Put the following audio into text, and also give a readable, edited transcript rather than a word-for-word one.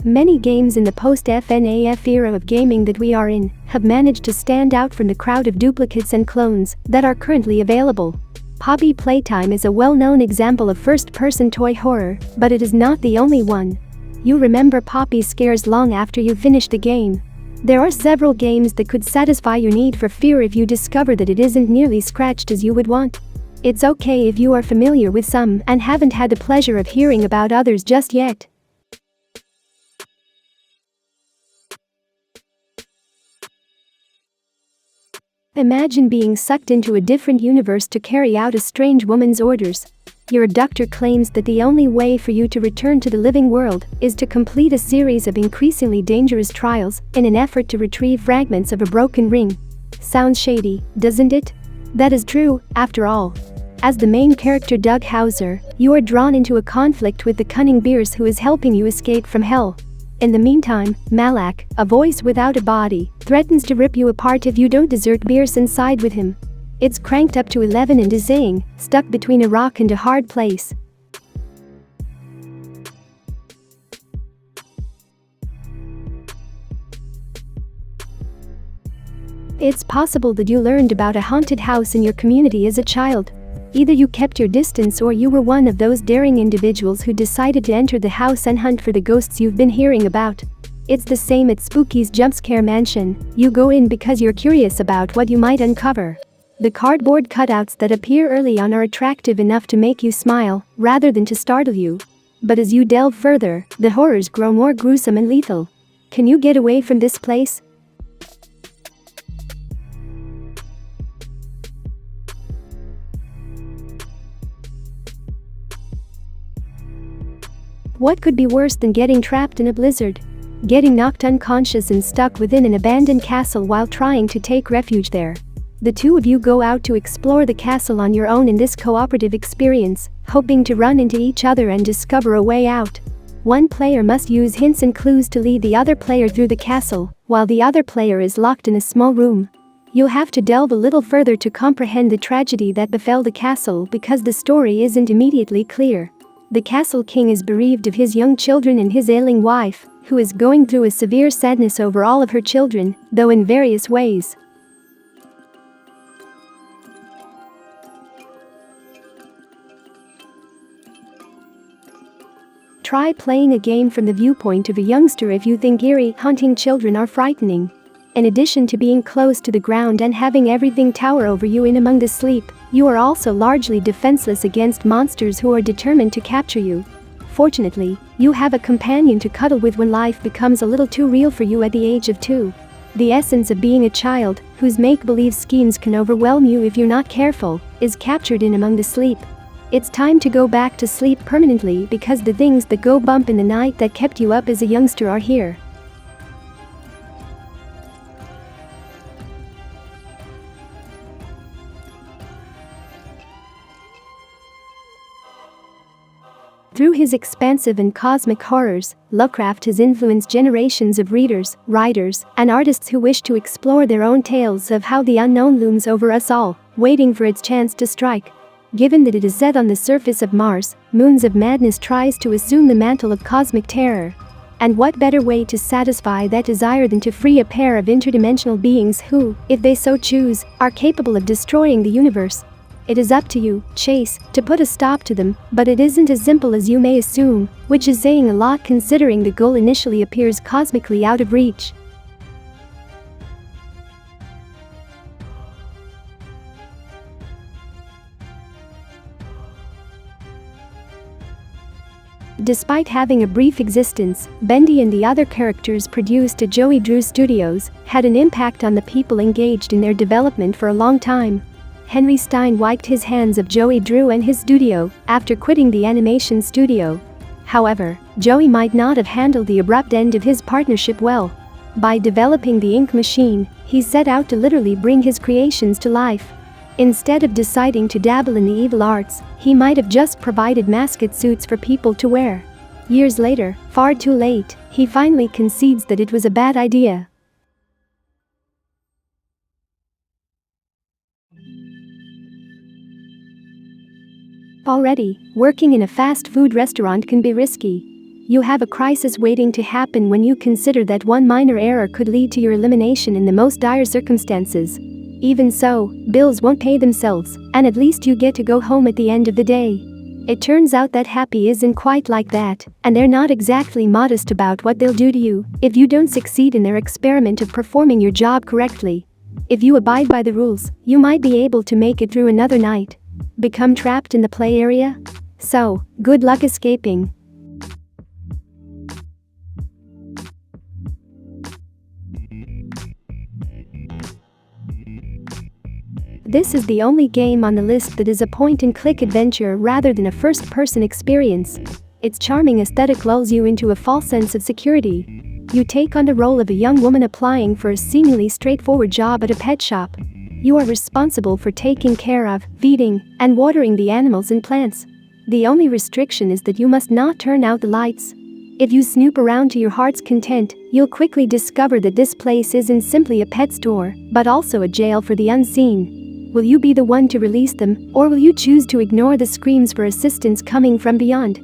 Many games in the post-FNAF era of gaming that we are in have managed to stand out from the crowd of duplicates and clones that are currently available. Poppy Playtime is a well-known example of first-person toy horror, but it is not the only one. You remember Poppy's scares long after you finish the game. There are several games that could satisfy your need for fear if you discover that it isn't nearly scratched as you would want. It's okay if you are familiar with some and haven't had the pleasure of hearing about others just yet. Imagine being sucked into a different universe to carry out a strange woman's orders. Your abductor claims that the only way for you to return to the living world is to complete a series of increasingly dangerous trials in an effort to retrieve fragments of a broken ring. Sounds shady, doesn't it? That is true, after all. As the main character Doug Hauser, you are drawn into a conflict with the cunning Beers who is helping you escape from hell. In the meantime, Malak, a voice without a body, threatens to rip you apart if you don't desert Beers and side with him. It's cranked up to 11 and is saying, stuck between a rock and a hard place. It's possible that you learned about a haunted house in your community as a child. Either you kept your distance or you were one of those daring individuals who decided to enter the house and hunt for the ghosts you've been hearing about. It's the same at Spooky's Jumpscare mansion. You go in because you're curious about what you might uncover. The cardboard cutouts that appear early on are attractive enough to make you smile, rather than to startle you. But as you delve further, the horrors grow more gruesome and lethal. Can you get away from this place? What could be worse than getting trapped in a blizzard? Getting knocked unconscious and stuck within an abandoned castle while trying to take refuge there. The two of you go out to explore the castle on your own in this cooperative experience, hoping to run into each other and discover a way out. One player must use hints and clues to lead the other player through the castle, while the other player is locked in a small room. You'll have to delve a little further to comprehend the tragedy that befell the castle because the story isn't immediately clear. The castle king is bereaved of his young children and his ailing wife, who is going through a severe sadness over all of her children, though in various ways. Try playing a game from the viewpoint of a youngster if you think eerie, haunting children are frightening. In addition to being close to the ground and having everything tower over you in among the sleep, you are also largely defenseless against monsters who are determined to capture you. Fortunately, you have a companion to cuddle with when life becomes a little too real for you at the age of 2. The essence of being a child, whose make-believe schemes can overwhelm you if you're not careful, is captured in among the sleep. It's time to go back to sleep permanently because the things that go bump in the night that kept you up as a youngster are here. Through his expansive and cosmic horrors, Lovecraft has influenced generations of readers, writers, and artists who wish to explore their own tales of how the unknown looms over us all, waiting for its chance to strike. Given that it is set on the surface of Mars, Moons of Madness tries to assume the mantle of cosmic terror. And what better way to satisfy that desire than to free a pair of interdimensional beings who, if they so choose, are capable of destroying the universe? It is up to you, Chase, to put a stop to them, but it isn't as simple as you may assume, which is saying a lot considering the goal initially appears cosmically out of reach. Despite having a brief existence, Bendy and the other characters produced at Joey Drew Studios had an impact on the people engaged in their development for a long time. Henry Stein wiped his hands of Joey Drew and his studio after quitting the animation studio. However, Joey might not have handled the abrupt end of his partnership well. By developing the ink machine, he set out to literally bring his creations to life. Instead of deciding to dabble in the evil arts, he might have just provided mascot suits for people to wear. Years later, far too late, he finally concedes that it was a bad idea. Already, working in a fast food restaurant can be risky. You have a crisis waiting to happen when you consider that one minor error could lead to your elimination in the most dire circumstances. Even so, bills won't pay themselves, and at least you get to go home at the end of the day. It turns out that Happy isn't quite like that, and they're not exactly modest about what they'll do to you if you don't succeed in their experiment of performing your job correctly. If you abide by the rules, you might be able to make it through another night. Become trapped in the play area? So, good luck escaping. This is the only game on the list that is a point-and-click adventure rather than a first-person experience. Its charming aesthetic lulls you into a false sense of security. You take on the role of a young woman applying for a seemingly straightforward job at a pet shop. You are responsible for taking care of, feeding, and watering the animals and plants. The only restriction is that you must not turn out the lights. If you snoop around to your heart's content, you'll quickly discover that this place isn't simply a pet store, but also a jail for the unseen. Will you be the one to release them, or will you choose to ignore the screams for assistance coming from beyond?